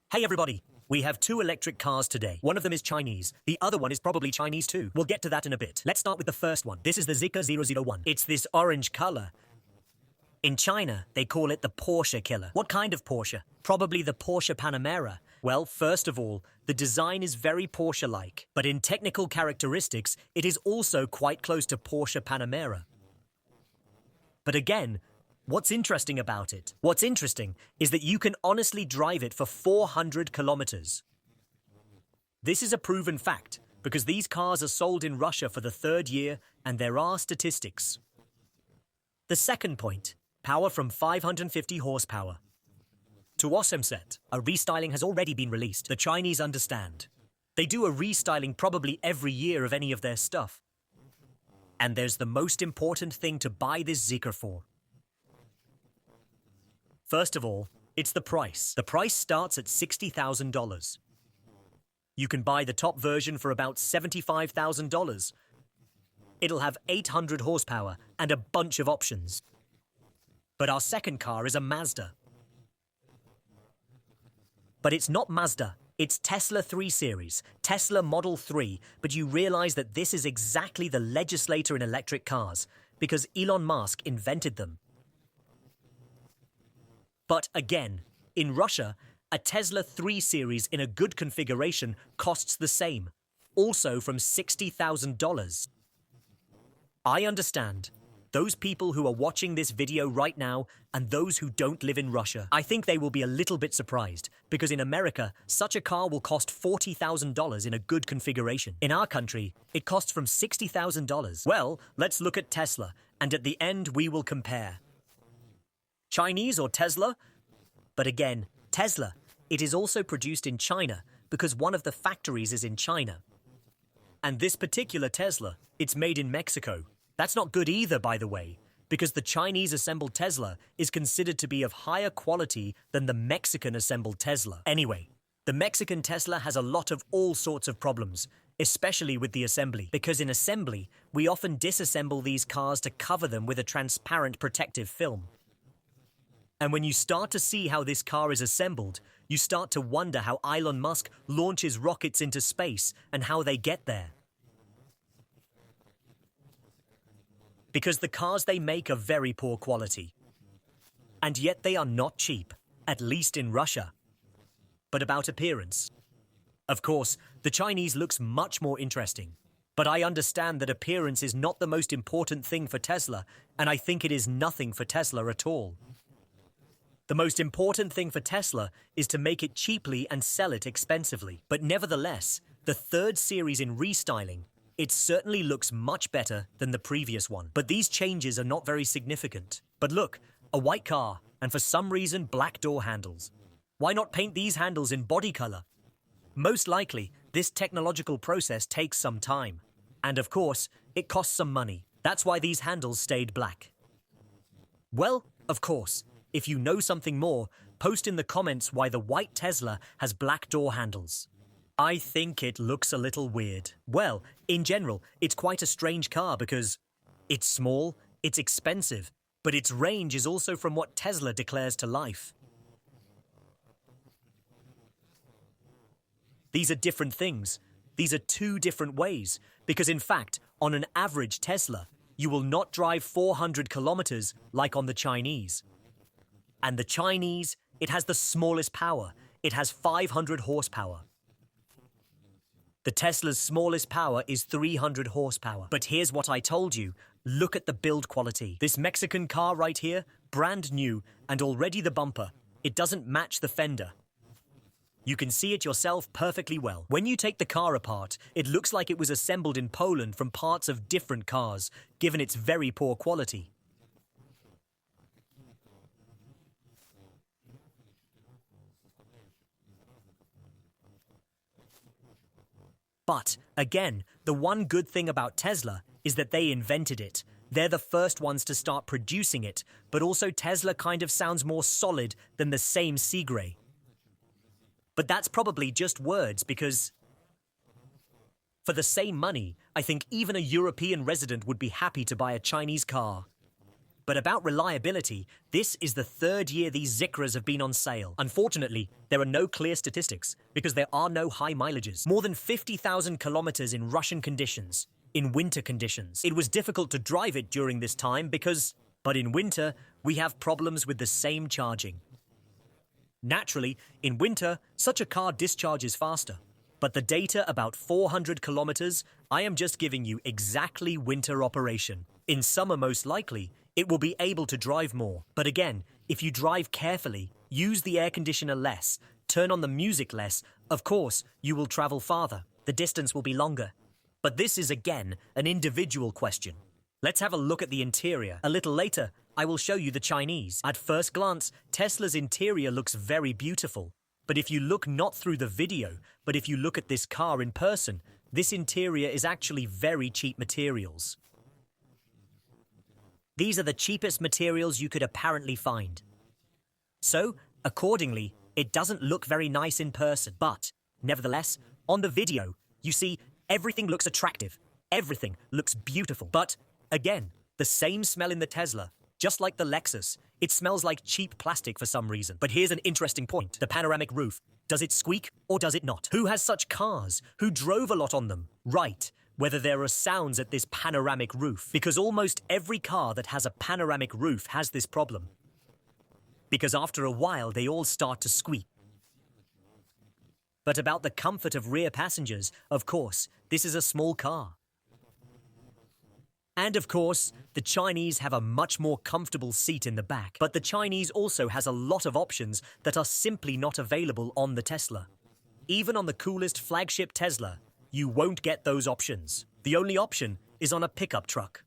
Hey everybody! We have two electric cars today. One of them is Chinese. The other one is probably Chinese too. We'll get to that in a bit. Let's start with the first one. This is the Zeekr 001. It's this orange color. In China, they call it the Porsche killer. What kind of Porsche? Probably the Porsche Panamera. Well, first of all, the design is very Porsche-like. But in technical characteristics, it is also quite close to Porsche Panamera. But again, what's interesting about it? What's interesting is that you can honestly drive it for 400 kilometers. This is a proven fact because these cars are sold in Russia for the third year and there are statistics. The second point, power from 550 horsepower. To awesome set, a restyling has already been released. The Chinese understand. They do a restyling probably every year of any of their stuff. And there's the most important thing to buy this Zeekr for. First of all, it's the price. The price starts at $60,000. You can buy the top version for about $75,000. It'll have 800 horsepower and a bunch of options. But our second car is a Mazda. But it's not Mazda, it's Tesla 3 Series, Tesla Model 3, but you realize that this is exactly the legislator in electric cars, because Elon Musk invented them. But again, in Russia, a Tesla 3 Series in a good configuration costs the same, also from $60,000. I understand. Those people who are watching this video right now and those who don't live in Russia, I think they will be a little bit surprised because in America, such a car will cost $40,000 in a good configuration. In our country, it costs from $60,000. Well, let's look at Tesla, and at the end we will compare. Chinese or Tesla? But again, Tesla. It is also produced in China because one of the factories is in China. And this particular Tesla, it's made in Mexico. That's not good either, by the way, because the Chinese-assembled Tesla is considered to be of higher quality than the Mexican-assembled Tesla. Anyway, the Mexican Tesla has a lot of all sorts of problems, especially with the assembly, because in assembly, we often disassemble these cars to cover them with a transparent protective film. And when you start to see how this car is assembled, you start to wonder how Elon Musk launches rockets into space and how they get there. Because the cars they make are very poor quality. And yet they are not cheap, at least in Russia. But about appearance. Of course, the Chinese looks much more interesting. But I understand that appearance is not the most important thing for Tesla, and I think it is nothing for Tesla at all. The most important thing for Tesla is to make it cheaply and sell it expensively. But nevertheless, the third series in restyling, it certainly looks much better than the previous one. But these changes are not very significant. But look, a white car, and for some reason black door handles. Why not paint these handles in body color? Most likely, this technological process takes some time. And of course, it costs some money. That's why these handles stayed black. Well, of course, if you know something more, post in the comments why the white Tesla has black door handles. I think it looks a little weird. Well, in general, it's quite a strange car because it's small, it's expensive, but its range is also from what Tesla declares to life. These are different things. These are two different ways, because in fact, on an average Tesla, you will not drive 400 kilometers like on the Chinese. And the Chinese, it has the smallest power. It has 500 horsepower. The Tesla's smallest power is 300 horsepower. But here's what I told you. Look at the build quality. This Mexican car right here, brand new, and already the bumper. It doesn't match the fender. You can see it yourself perfectly well. When you take the car apart, it looks like it was assembled in Poland from parts of different cars, given its very poor quality. But, again, the one good thing about Tesla is that they invented it. They're the first ones to start producing it, but also Tesla kind of sounds more solid than the same Zeekr. But that's probably just words because for the same money, I think even a European resident would be happy to buy a Chinese car. But about reliability, this is the third year these Zeekrs have been on sale. Unfortunately, there are no clear statistics because there are no high mileages. More than 50,000 kilometers in Russian conditions, in winter conditions. It was difficult to drive it during this time but in winter, we have problems with the same charging. Naturally, in winter, such a car discharges faster. But the data about 400 kilometers, I am just giving you exactly winter operation. In summer, most likely, it will be able to drive more. But again, if you drive carefully, use the air conditioner less, turn on the music less, of course, you will travel farther. The distance will be longer. But this is again an individual question. Let's have a look at the interior. A little later, I will show you the Chinese. At first glance, Tesla's interior looks very beautiful. But if you look not through the video, but if you look at this car in person, this interior is actually very cheap materials. These are the cheapest materials you could apparently find. So, accordingly, it doesn't look very nice in person. But, nevertheless, on the video, you see everything looks attractive. Everything looks beautiful. But, again, the same smell in the Tesla. Just like the Lexus, it smells like cheap plastic for some reason. But here's an interesting point. The panoramic roof. Does it squeak or does it not? Who has such cars? Who drove a lot on them? Right. Whether there are sounds at this panoramic roof. Because almost every car that has a panoramic roof has this problem. Because after a while, they all start to squeak. But about the comfort of rear passengers, of course, this is a small car. And of course, the Chinese have a much more comfortable seat in the back. But the Chinese also has a lot of options that are simply not available on the Tesla. Even on the coolest flagship Tesla, you won't get those options. The only option is on a pickup truck.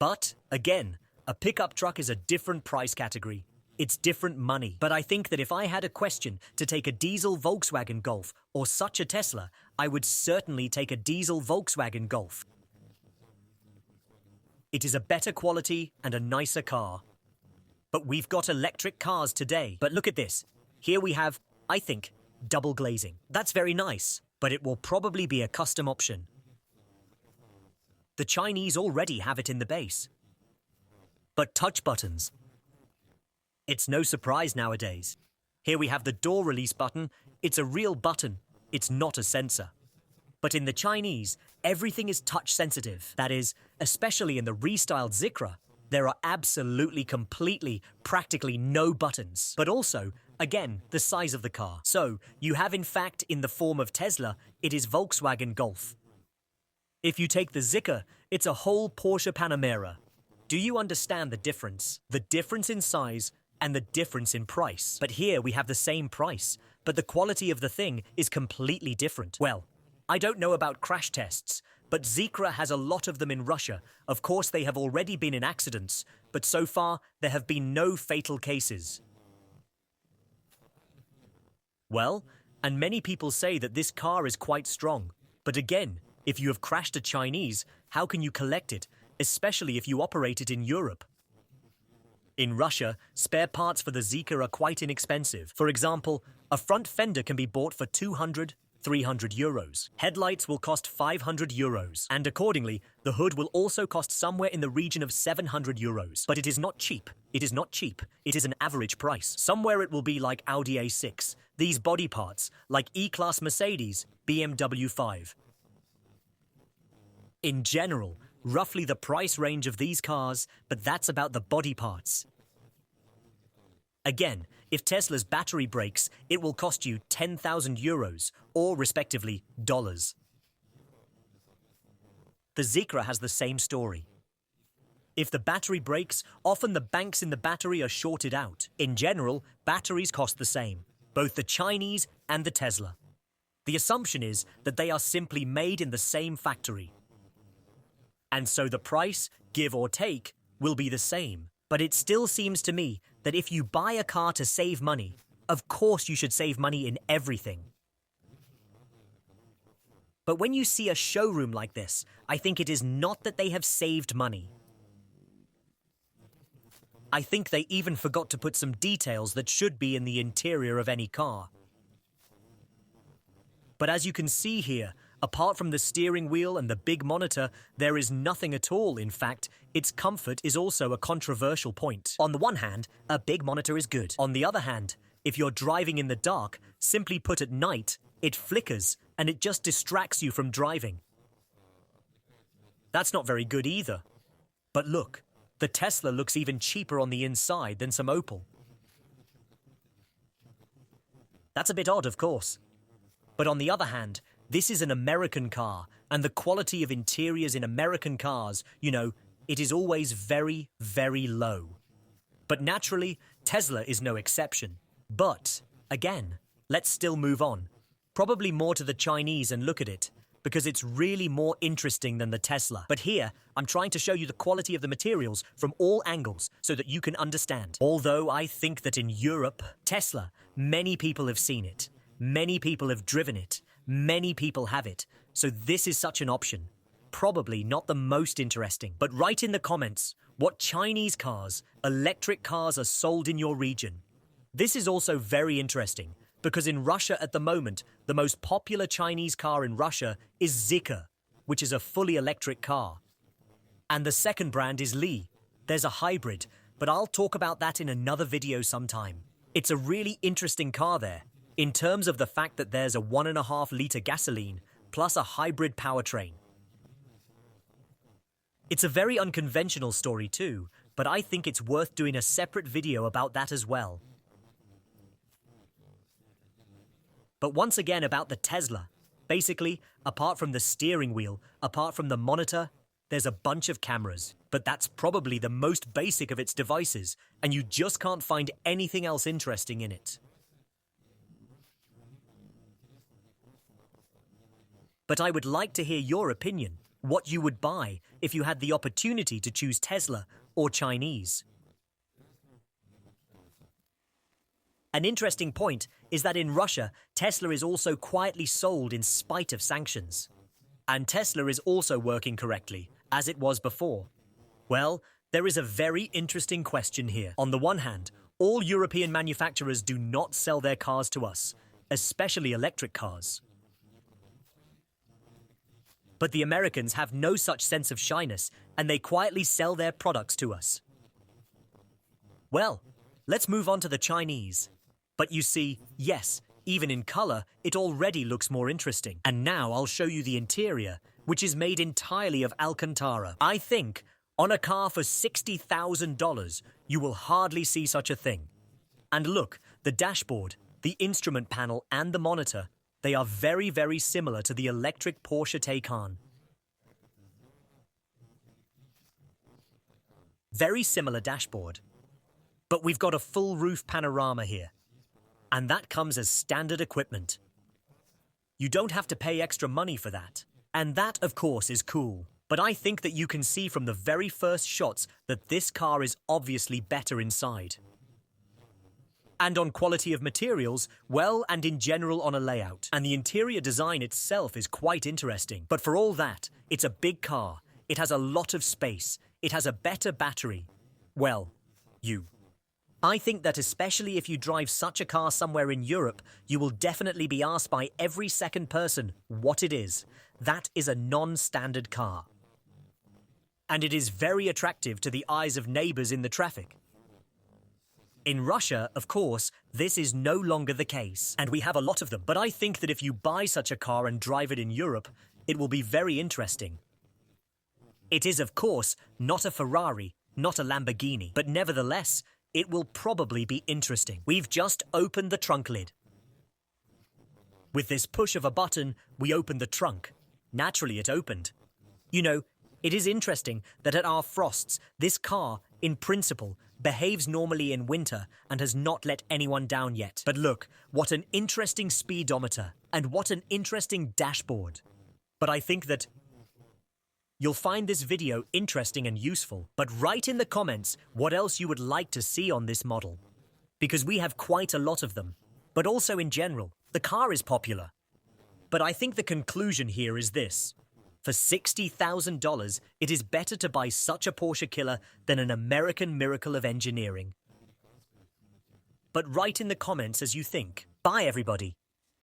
But, again, a pickup truck is a different price category. It's different money. But I think that if I had a question to take a diesel Volkswagen Golf or such a Tesla, I would certainly take a diesel Volkswagen Golf. It is a better quality and a nicer car. But we've got electric cars today. But look at this. Here we have, I think, double glazing. That's very nice, but it will probably be a custom option. The Chinese already have it in the base. But touch buttons. It's no surprise nowadays. Here we have the door release button. It's a real button. It's not a sensor. But in the Chinese, everything is touch sensitive. That is, especially in the restyled Zeekr, there are completely, practically no buttons. But also, again, the size of the car. So, you have in fact, in the form of Tesla, it is Volkswagen Golf. If you take the Zeekr, it's a whole Porsche Panamera. Do you understand the difference? The difference in size and the difference in price. But here we have the same price, but the quality of the thing is completely different. Well, I don't know about crash tests, but Zeekr has a lot of them in Russia. Of course, they have already been in accidents, but so far, there have been no fatal cases. Well, and many people say that this car is quite strong. But again, if you have crashed a Chinese, how can you collect it, especially if you operate it in Europe? In Russia, spare parts for the Zeekr are quite inexpensive. For example, a front fender can be bought for 200, 300 euros. Headlights will cost 500 euros. And accordingly, the hood will also cost somewhere in the region of 700 euros. But it is not cheap. It is not cheap. It is an average price. Somewhere it will be like Audi A6. These body parts, like E-Class Mercedes, BMW 5. In general, roughly the price range of these cars, but that's about the body parts. Again, if Tesla's battery breaks, it will cost you 10,000 euros, or respectively, dollars. The Zeekr has the same story. If the battery breaks, often the banks in the battery are shorted out. In general, batteries cost the same, both the Chinese and the Tesla. The assumption is that they are simply made in the same factory. And so the price, give or take, will be the same. But it still seems to me that if you buy a car to save money, of course you should save money in everything. But when you see a showroom like this, I think it is not that they have saved money. I think they even forgot to put some details that should be in the interior of any car. But as you can see here, Apart from the steering wheel and the big monitor, there is nothing at all. In fact, its comfort is also a controversial point. On the one hand, a big monitor is good. On the other hand, if you're driving in the dark, simply put at night, it flickers and it just distracts you from driving. That's not very good either. But look, the Tesla looks even cheaper on the inside than some Opel. That's a bit odd, of course. But on the other hand, this is an American car, and the quality of interiors in American cars, it is always very, very low. But naturally, Tesla is no exception. But, again, let's still move on. Probably more to the Chinese and look at it, because it's really more interesting than the Tesla. But here, I'm trying to show you the quality of the materials from all angles so that you can understand. Although I think that in Europe, Tesla, many people have seen it. Many people have driven it. Many people have it. So this is such an option. Probably not the most interesting. But write in the comments what Chinese cars, electric cars are sold in your region. This is also very interesting because in Russia at the moment, the most popular Chinese car in Russia is Zeekr, which is a fully electric car. And the second brand is Li. There's a hybrid, but I'll talk about that in another video sometime. It's a really interesting car there, in terms of the fact that there's a 1.5-litre gasoline plus a hybrid powertrain. It's a very unconventional story too, but I think it's worth doing a separate video about that as well. But once again about the Tesla. Basically, apart from the steering wheel, apart from the monitor, there's a bunch of cameras. But that's probably the most basic of its devices, and you just can't find anything else interesting in it. But I would like to hear your opinion, what you would buy if you had the opportunity to choose Tesla or Chinese. An interesting point is that in Russia, Tesla is also quietly sold in spite of sanctions. And Tesla is also working correctly, as it was before. Well, there is a very interesting question here. On the one hand, all European manufacturers do not sell their cars to us, especially electric cars. But the Americans have no such sense of shyness, and they quietly sell their products to us. Well, let's move on to the Chinese. But you see, yes, even in color, it already looks more interesting. And now I'll show you the interior, which is made entirely of Alcantara. I think, on a car for $60,000, you will hardly see such a thing. And look, the dashboard, the instrument panel, and the monitor, they are very, very similar to the electric Porsche-Taycan. Very similar dashboard. But we've got a full roof panorama here. And that comes as standard equipment. You don't have to pay extra money for that. And that, of course, is cool. But I think that you can see from the very first shots that this car is obviously better inside. And on quality of materials, well, and in general on a layout. And the interior design itself is quite interesting. But for all that, it's a big car. It has a lot of space. It has a better battery. Well, I think that especially if you drive such a car somewhere in Europe, you will definitely be asked by every second person what it is. That is a non-standard car. And it is very attractive to the eyes of neighbors in the traffic. In Russia, of course, this is no longer the case, and we have a lot of them. But I think that if you buy such a car and drive it in Europe, it will be very interesting. It is, of course, not a Ferrari, not a Lamborghini, but nevertheless, it will probably be interesting. We've just opened the trunk lid. With this push of a button, we opened the trunk. Naturally, it opened. It is interesting that at our frosts, this car, in principle, behaves normally in winter and has not let anyone down yet. But look, what an interesting speedometer and what an interesting dashboard. But I think that you'll find this video interesting and useful. But write in the comments what else you would like to see on this model. Because we have quite a lot of them. But also in general, the car is popular. But I think the conclusion here is this. For $60,000, it is better to buy such a Porsche killer than an American miracle of engineering. But write in the comments as you think. Bye, everybody.